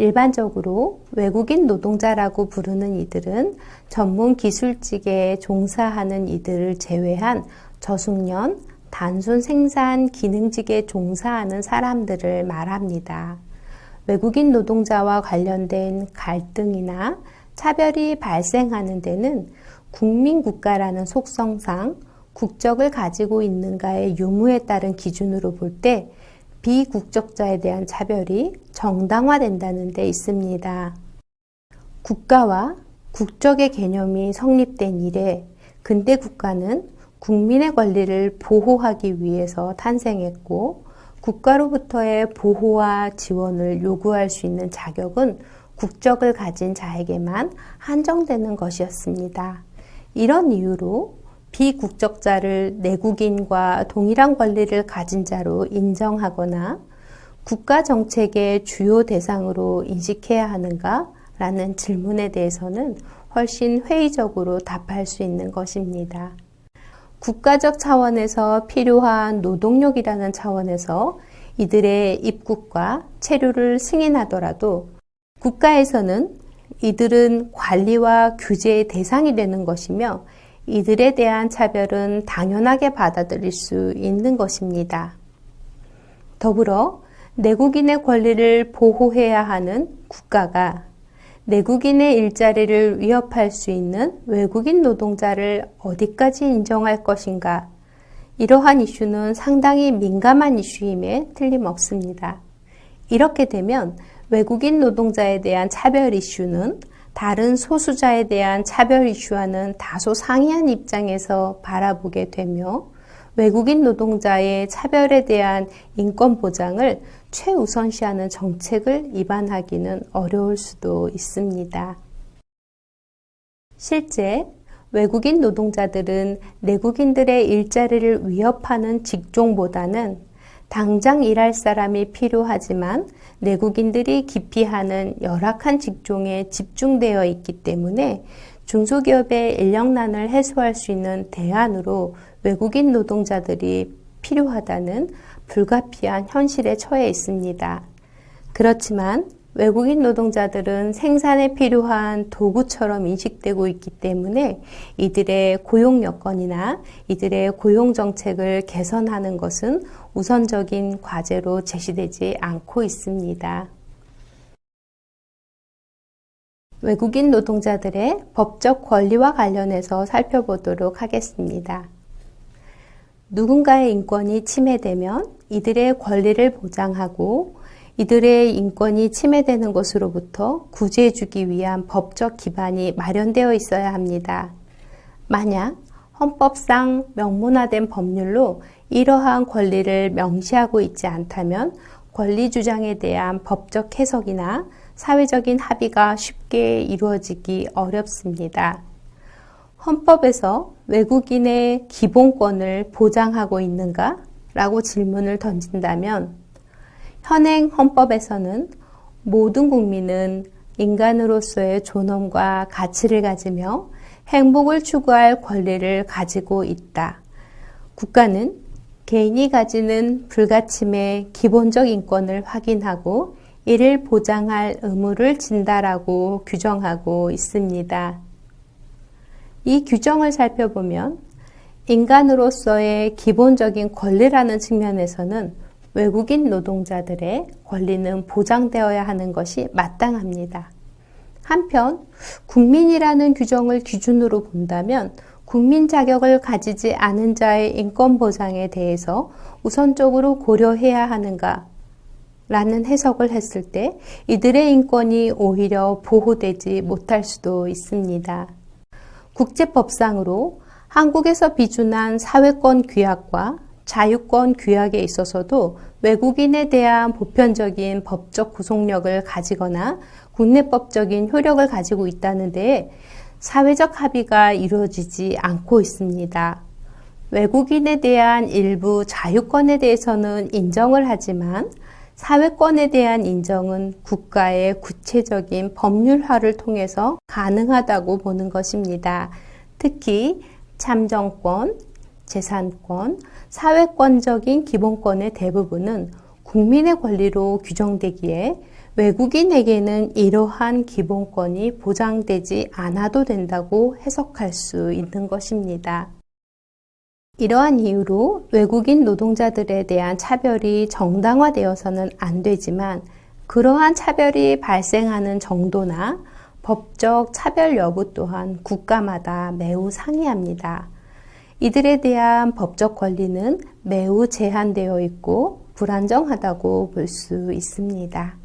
일반적으로 외국인 노동자라고 부르는 이들은 전문 기술직에 종사하는 이들을 제외한 저숙련, 단순 생산 기능직에 종사하는 사람들을 말합니다. 외국인 노동자와 관련된 갈등이나 차별이 발생하는 데는 국민국가라는 속성상 국적을 가지고 있는가의 유무에 따른 기준으로 볼 때 비국적자에 대한 차별이 정당화된다는 데 있습니다. 국가와 국적의 개념이 성립된 이래 근대 국가는 국민의 권리를 보호하기 위해서 탄생했고 국가로부터의 보호와 지원을 요구할 수 있는 자격은 국적을 가진 자에게만 한정되는 것이었습니다. 이런 이유로 비국적자를 내국인과 동일한 권리를 가진 자로 인정하거나 국가 정책의 주요 대상으로 인식해야 하는가? 라는 질문에 대해서는 훨씬 회의적으로 답할 수 있는 것입니다. 국가적 차원에서 필요한 노동력이라는 차원에서 이들의 입국과 체류를 승인하더라도 국가에서는 이들은 관리와 규제의 대상이 되는 것이며 이들에 대한 차별은 당연하게 받아들일 수 있는 것입니다. 더불어 내국인의 권리를 보호해야 하는 국가가 내국인의 일자리를 위협할 수 있는 외국인 노동자를 어디까지 인정할 것인가? 이러한 이슈는 상당히 민감한 이슈임에 틀림없습니다. 이렇게 되면 외국인 노동자에 대한 차별 이슈는 다른 소수자에 대한 차별 이슈와는 다소 상이한 입장에서 바라보게 되며 외국인 노동자의 차별에 대한 인권 보장을 최우선시하는 정책을 입안하기는 어려울 수도 있습니다. 실제 외국인 노동자들은 내국인들의 일자리를 위협하는 직종보다는 당장 일할 사람이 필요하지만 내국인들이 기피하는 열악한 직종에 집중되어 있기 때문에 중소기업의 인력난을 해소할 수 있는 대안으로 외국인 노동자들이 필요하다는 불가피한 현실에 처해 있습니다. 그렇지만 외국인 노동자들은 생산에 필요한 도구처럼 인식되고 있기 때문에 이들의 고용 여건이나 이들의 고용 정책을 개선하는 것은 우선적인 과제로 제시되지 않고 있습니다. 외국인 노동자들의 법적 권리와 관련해서 살펴보도록 하겠습니다. 누군가의 인권이 침해되면 이들의 권리를 보장하고 이들의 인권이 침해되는 것으로부터 구제해주기 위한 법적 기반이 마련되어 있어야 합니다. 만약 헌법상 명문화된 법률로 이러한 권리를 명시하고 있지 않다면 권리 주장에 대한 법적 해석이나 사회적인 합의가 쉽게 이루어지기 어렵습니다. 헌법에서 외국인의 기본권을 보장하고 있는가? 라고 질문을 던진다면 현행 헌법에서는 모든 국민은 인간으로서의 존엄과 가치를 가지며 행복을 추구할 권리를 가지고 있다. 국가는 개인이 가지는 불가침의 기본적 인권을 확인하고 이를 보장할 의무를 진다라고 규정하고 있습니다. 이 규정을 살펴보면 인간으로서의 기본적인 권리라는 측면에서는 외국인 노동자들의 권리는 보장되어야 하는 것이 마땅합니다. 한편 국민이라는 규정을 기준으로 본다면 국민 자격을 가지지 않은 자의 인권 보장에 대해서 우선적으로 고려해야 하는가? 라는 해석을 했을 때 이들의 인권이 오히려 보호되지 못할 수도 있습니다. 국제법상으로 한국에서 비준한 사회권 규약과 자유권 규약에 있어서도 외국인에 대한 보편적인 법적 구속력을 가지거나 국내법적인 효력을 가지고 있다는 데에 사회적 합의가 이루어지지 않고 있습니다. 외국인에 대한 일부 자유권에 대해서는 인정을 하지만 사회권에 대한 인정은 국가의 구체적인 법률화를 통해서 가능하다고 보는 것입니다. 특히 참정권, 재산권, 사회권적인 기본권의 대부분은 국민의 권리로 규정되기에 외국인에게는 이러한 기본권이 보장되지 않아도 된다고 해석할 수 있는 것입니다. 이러한 이유로 외국인 노동자들에 대한 차별이 정당화되어서는 안 되지만 그러한 차별이 발생하는 정도나 법적 차별 여부 또한 국가마다 매우 상이합니다. 이들에 대한 법적 권리는 매우 제한되어 있고 불안정하다고 볼 수 있습니다.